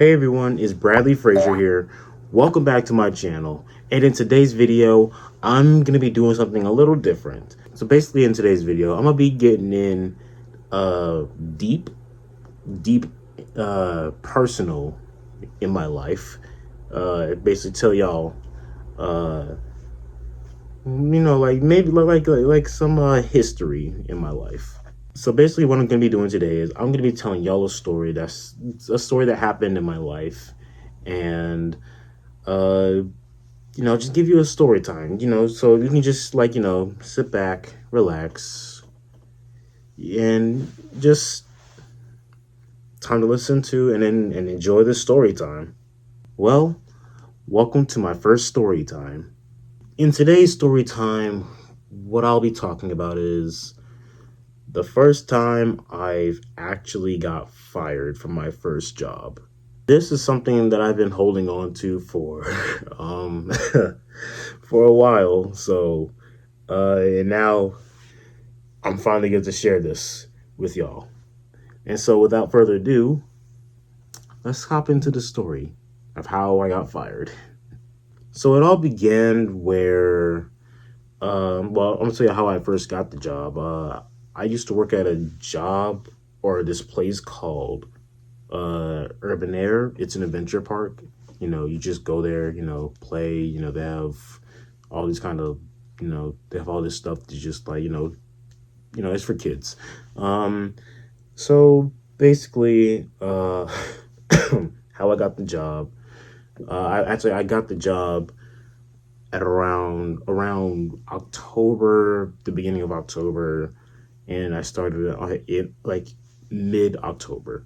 Hey everyone, it's Bradley Frazier here. Welcome back to my channel. And in today's video, I'm going to be doing something a little different. So basically in today's video, I'm going to be getting in deep, personal in my life. Basically tell y'all, like maybe like some history in my life. So basically what I'm going to be doing today is I'm going to be telling y'all a story that happened in my life, and just give you a story time, so you can just sit back, relax, and just time to listen to and enjoy the story time. Well, welcome to my first story time. In today's story time, what I'll be talking about is the first time I've actually got fired from my first job. This is something that I've been holding on to for for a while. So and now I'm finally going to share this with y'all. And so without further ado, let's hop into the story of how I got fired. So it all began where I'm gonna tell you how I first got the job. I used to work at a job or this place called Urban Air. It's an adventure park. You just go there, play. They have all these kind of, they have all this stuff to just it's for kids. So basically, how I got the job. I got the job at around October, the beginning of October, and I started it like mid-October.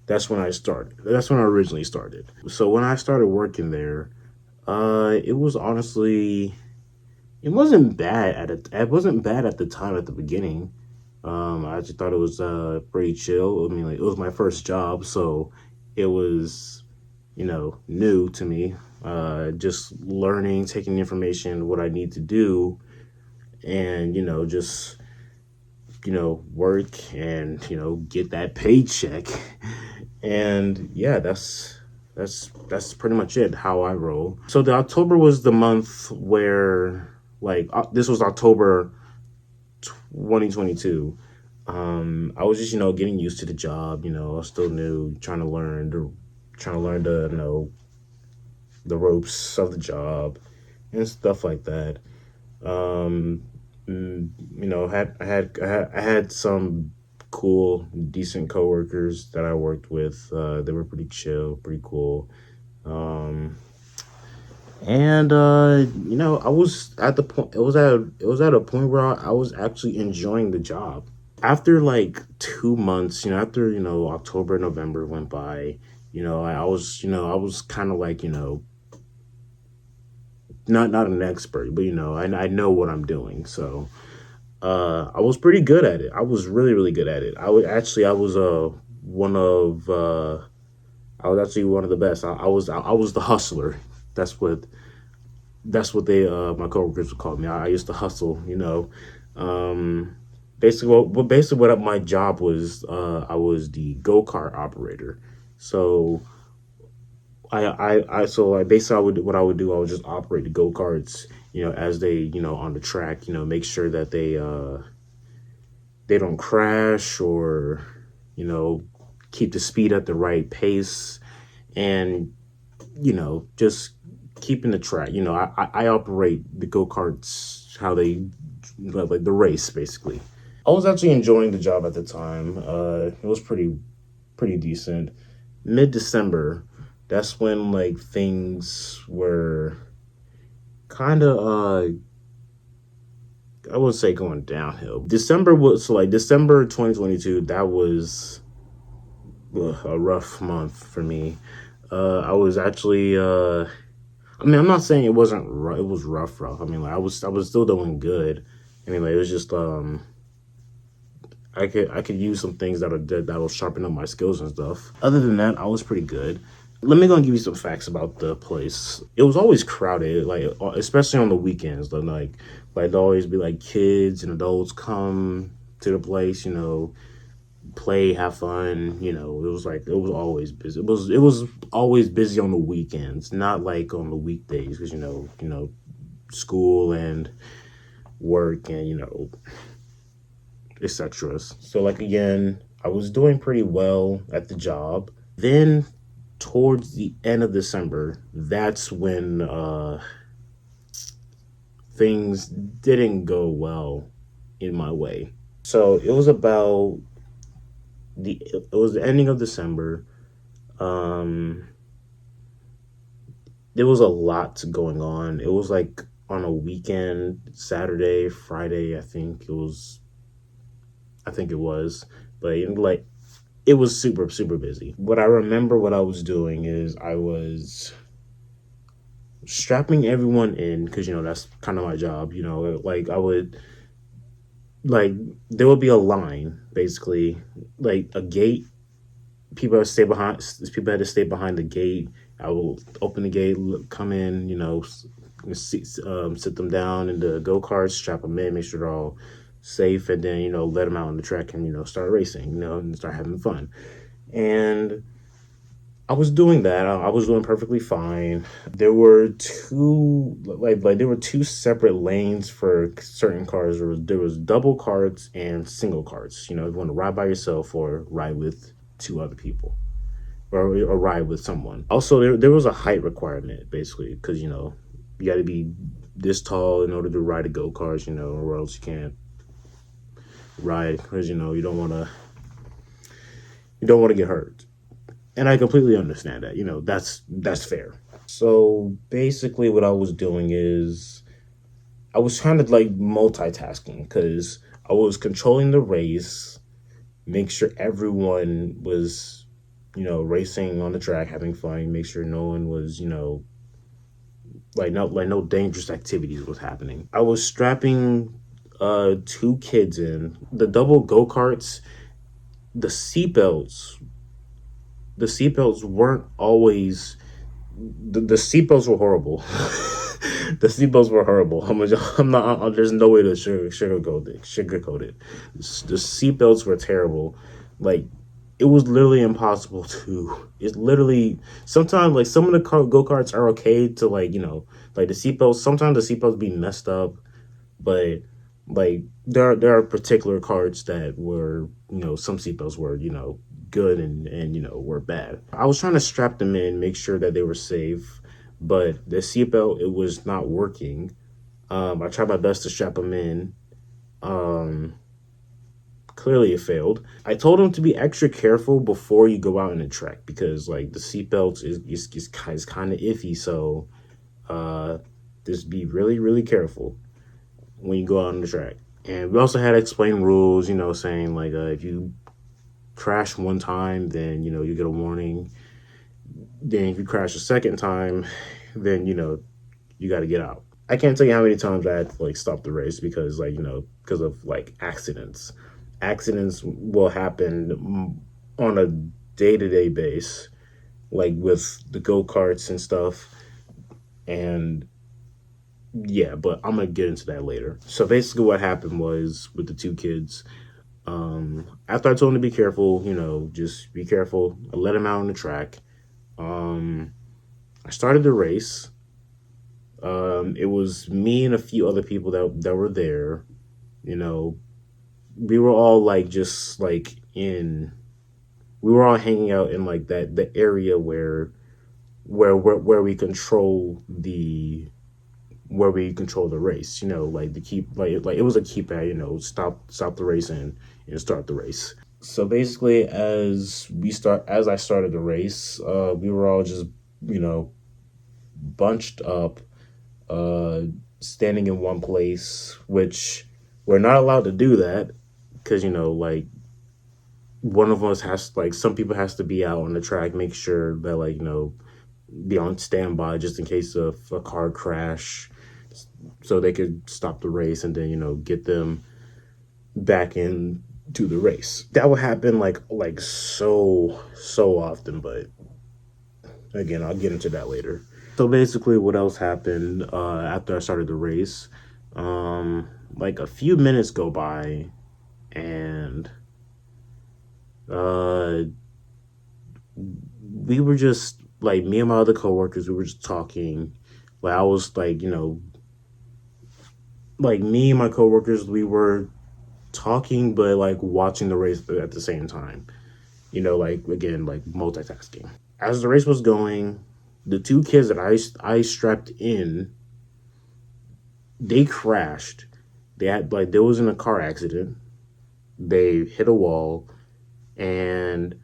That's when I started. That's when I originally started. So when I started working there, it was honestly, it wasn't bad it wasn't bad at the time at the beginning. I just thought it was pretty chill. I mean, like, it was my first job, so it was, new to me. Just learning, taking information, what I need to do, and just work and get that paycheck. And yeah, that's pretty much it, how I roll. So the October was the month where this was October 2022. I was just getting used to the job. I was still new, trying to learn the the ropes of the job and stuff like that. I had some cool, decent coworkers that I worked with. They were pretty chill, pretty cool. And I was at the point. It was at a point where I was actually enjoying the job. After like 2 months, after October, November went by, I was kind of like not an expert, but I know what I'm doing. So I was pretty good at it. I was really, really good at it. I was actually one of the best. I was the hustler. That's what they my coworkers would call me. I used to hustle. Basically what my job was, I was the go-kart operator. So basically what I would do, I would just operate the go-karts, as they, on the track, make sure that they don't crash, or, keep the speed at the right pace, and, just keeping the track. I operate the go-karts how they, like the race, basically. I was actually enjoying the job at the time. It was pretty decent. Mid-December, that's when like things were kind of I wouldn't say going downhill. December 2022. That was a rough month for me. I was actually I'm not saying it wasn't rough. It was rough. I mean, like I was still doing good. I mean, like it was just I could use some things that'll sharpen up my skills and stuff. Other than that, I was pretty good. Let me go and give you some facts about the place. It was always crowded, like especially on the weekends. Like there'd always be like kids and adults come to the place. play, have fun. It was like it was always busy. It was always busy on the weekends, not like on the weekdays, because school and work and etc. So like again, I was doing pretty well at the job. Then towards the end of December, that's when things didn't go well in my way. So it was the ending of December. Um, there was a lot going on. It was like on a weekend, Saturday, Friday. I think it was, but like it was super super busy. What I remember, what I was doing is I was strapping everyone in because that's kind of my job. Like I would like there would be a line basically, like a gate. People had to stay behind the gate. I will open the gate, come in, sit them down in the go-karts, strap them in, make sure they're all safe, and then let them out on the track and start racing, and start having fun. And I was doing that. I was doing perfectly fine. There were there were two separate lanes for certain cars. There was double carts and single carts. If you want to ride by yourself or ride with two other people, or ride with someone. Also, there was a height requirement basically, because you got to be this tall in order to ride a go kart, or else you can't ride, because you don't want to get hurt. And I completely understand that. That's fair. So basically, what I was doing is I was kind of like multitasking, because I was controlling the race, make sure everyone was, racing on the track, having fun, make sure no one was, no dangerous activities was happening. I was strapping two kids in the double go karts. The seatbelts, the seatbelts weren't always the seatbelts were horrible. The seatbelts were horrible. I'm not. There's no way to sugarcoat it. Sugarcoat it. The seatbelts were terrible. Like it was literally impossible to. It's literally sometimes like some of the go karts are okay to like the seatbelts. Sometimes the seatbelts be messed up, but like there are particular carts that were some seatbelts were good and were bad. I was trying to strap them in, make sure that they were safe, but the seatbelt, it was not working. I tried my best to strap them in. Um, Clearly, it failed. I told them to be extra careful before you go out in the track, because like the seatbelts is kind of iffy. So uh, just be really really careful when you go out on the track. And we also had to explain rules, saying like if you crash one time, then you get a warning. Then if you crash a second time, then you got to get out. I can't tell you how many times I had to like stop the race, because because of like accidents. Accidents will happen on a day-to-day base, like with the go-karts and stuff. And yeah, but I'm gonna get into that later. So basically what happened was with the two kids, after I told them to be careful, just be careful, I let them out on the track. um I started the race. It was me and a few other people that were there. You know, we were all like just like in we were all hanging out in like that the area where we control the race. Like the keep like it was a keypad. Stop the race and start the race. So basically, as I started the race, we were all just you know bunched up, uh, standing in one place, which we're not allowed to do that, because like one of us has like some people has to be out on the track, make sure that be on standby just in case of a car crash, so they could stop the race and then get them back into the race. That would happen like so often, but again, I'll get into that later. So basically, what else happened after I started the race? Like a few minutes go by, and Uh, we were just like me and my other coworkers. We were just talking. Like I was like, like me and my coworkers, we were talking, but like watching the race at the same time. Like again, like multitasking. As the race was going, the two kids that I strapped in, they crashed. They had like there was in a car accident. They hit a wall and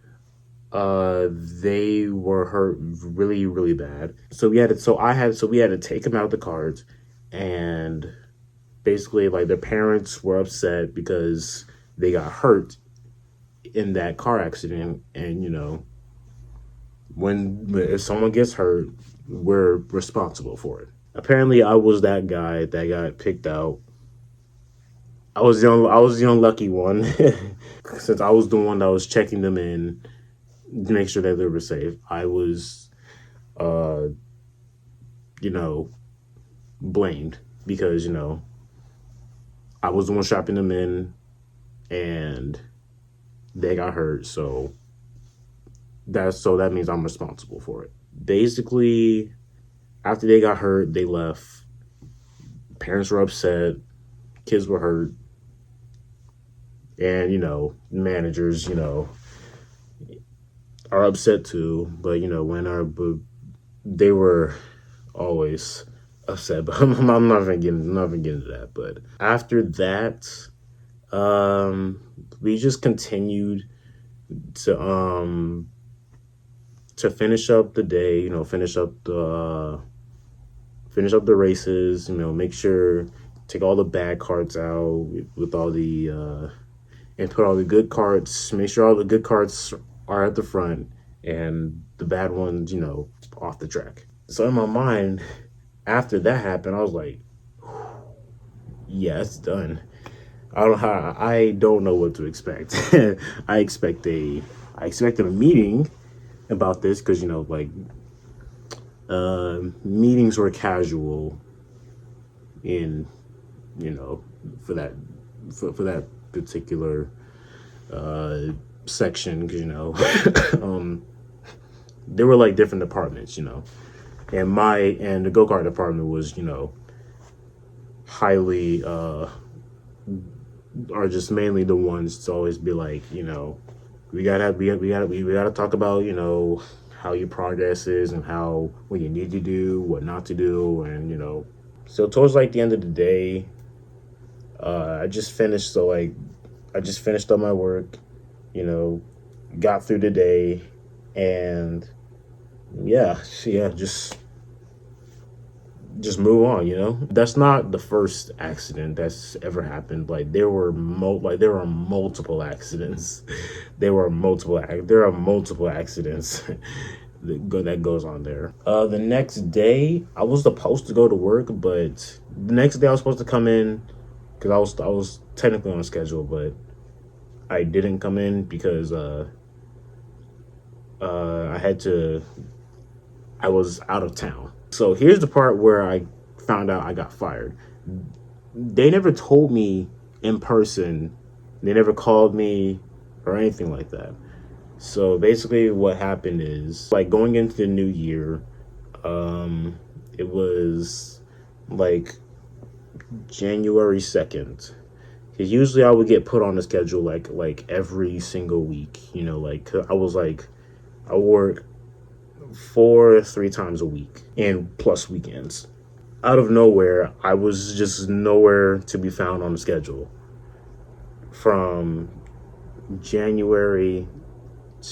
they were hurt really really bad. So we had to take them out of the cart, and basically like their parents were upset because they got hurt in that car accident, and when if someone gets hurt, we're responsible for it. Apparently, I was that guy that got picked out. I was the unlucky one, since I was the one that was checking them in to make sure that they were safe. I was, uh, you know, blamed because I was the one strapping them in, and they got hurt. So that means I'm responsible for it. Basically, after they got hurt, they left. Parents were upset. Kids were hurt, and managers are upset too. But but they were always upset. But I'm not gonna get into that. But after that, we just continued to finish up the day. Finish up the races. Make sure take all the bad carts out with all the and put all the good carts. Make sure all the good carts are at the front and the bad ones, off the track. So in my mind, after that happened, I was like, yeah, it's done. I don't know what to expect. I expected a meeting about this because like meetings were casual in for that for that particular section because there were like different departments, and the go-kart department was highly are just mainly the ones to always be like, we gotta talk about how your progress is and how what you need to do, what not to do, and So towards like the end of the day, I just finished. So like, I just finished up my work, you know, got through the day, and yeah, just move on. That's not the first accident that's ever happened. Like there were multiple accidents. There are multiple accidents that goes on there. The next day, I was supposed to go to work, but the next day I was supposed to come in because I was technically on schedule, but I didn't come in because I had to. I was out of town. So here's the part where I found out I got fired. They never told me in person. They never called me or anything like that. So basically what happened is like going into the new year, it was like January 2nd. Cause usually I would get put on the schedule like every single week, like I work 3 times a week and plus weekends. Out of nowhere, I was just nowhere to be found on the schedule from January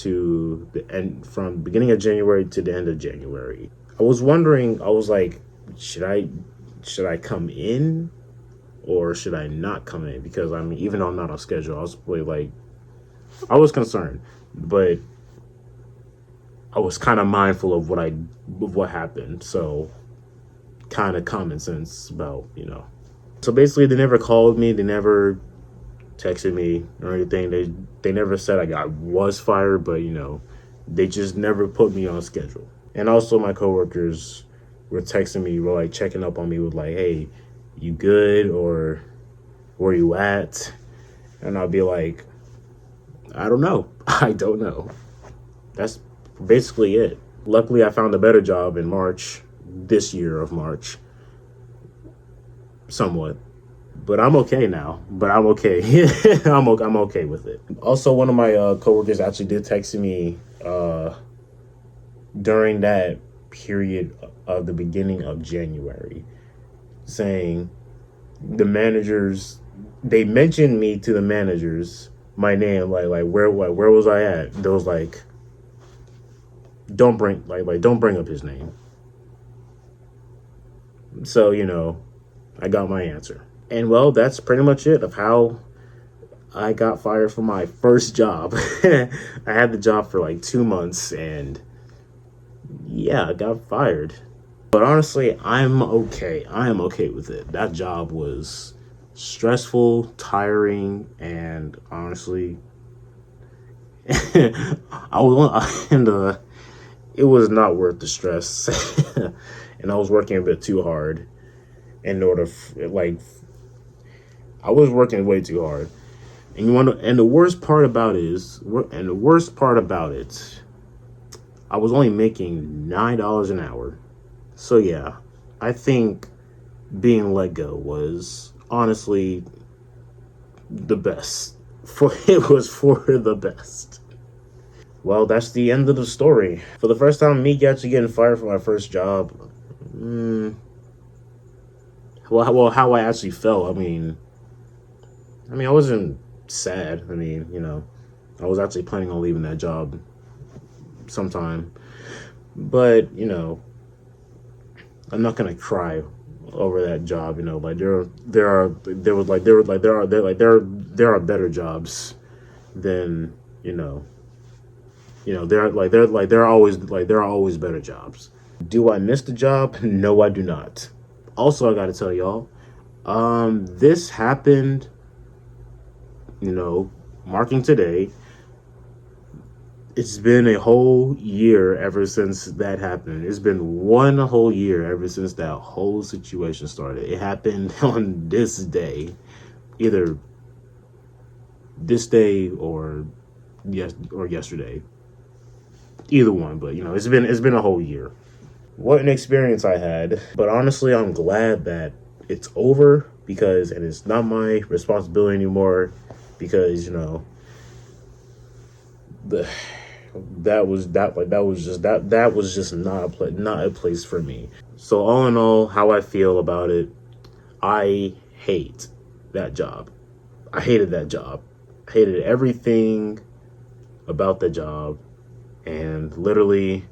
to the end, from beginning of January to the end of January. I was wondering, I was like, should I come in or should I not come in? Because I mean, even though I'm not on schedule, I was really like, I was concerned, but I was kind of mindful of what happened. So kind of common sense about. So basically, they never called me. They never texted me or anything. They never said I was fired, but they just never put me on schedule. And also, my coworkers were texting me, were like checking up on me with like, "Hey, you good?" or "Where you at?" And I'll be like, "I don't know. I don't know. That's basically it. Luckily, I found a better job in March, this year of March, somewhat. But I'm okay now. But I'm okay. I'm okay with it. Also, one of my coworkers actually did text me during that period of the beginning of January, saying the managers, they mentioned me to the managers, my name, where was I at? They was like, don't bring don't bring up his name. So I got my answer. And well, that's pretty much it of how I got fired from my first job. I had the job for like 2 months, and yeah, I got fired. But honestly, I'm okay. I am okay with it. That job was stressful, tiring, and honestly, I was and it was not worth the stress. And I was working a bit too hard in order, I was working way too hard. And and the worst part about it, I was only making $9 an hour. So yeah, I think being let go was honestly the best. It was for the best. Well, that's the end of the story. For the first time, me actually getting fired from my first job. Well, how I actually felt. I wasn't sad. I was actually planning on leaving that job sometime. But I'm not gonna cry over that job. There are better jobs than there are always better jobs. Do I miss the job? No, I do not. Also, I gotta tell y'all, this happened, marking today. It's been a whole year ever since that happened. It's been one whole year ever since that whole situation started. It happened on this day, either this day or yesterday. Either one, but it's been a whole year. What an experience I had. But honestly, I'm glad that it's over and it's not my responsibility anymore, because the that was just not a place for me. So all in all, how I feel about it, I hate that job. I hated that job. I hated everything about the job, and literally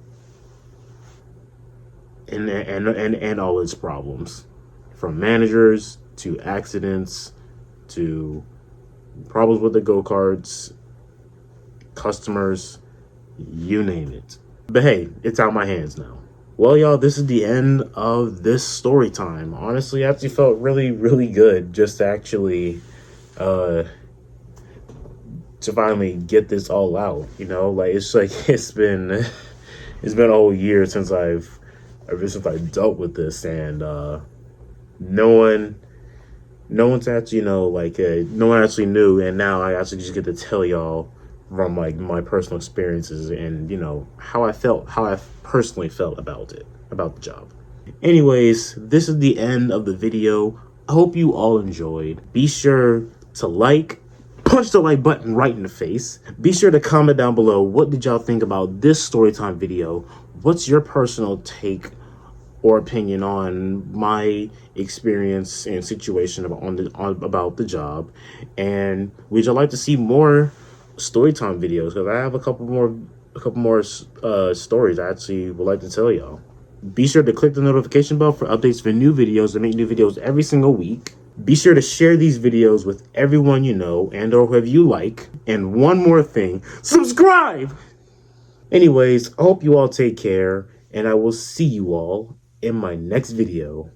and all its problems, from managers to accidents to problems with the go-karts, customers, you name it. But hey, it's out my hands now. Well, y'all, this is the end of this story time. Honestly, it actually felt really, really good just to actually to finally get this all out. It's been it's been a whole year since I dealt with this, and no one actually no one actually knew, and now I actually just get to tell y'all from my personal experiences, and how I personally felt about the job. Anyways, this is the end of the video. I hope you all enjoyed. Be sure to punch the like button right in the face. Be sure to comment down below, what did y'all think about this storytime video? What's your personal take or opinion on my experience and situation about the job? And would you like to see more storytime videos? Because I have a couple more stories I actually would like to tell y'all. Be sure to click the notification bell for updates for new videos. I make new videos every single week. Be sure to share these videos with everyone you know and or whoever you like. And one more thing, subscribe! Anyways, I hope you all take care, and I will see you all in my next video.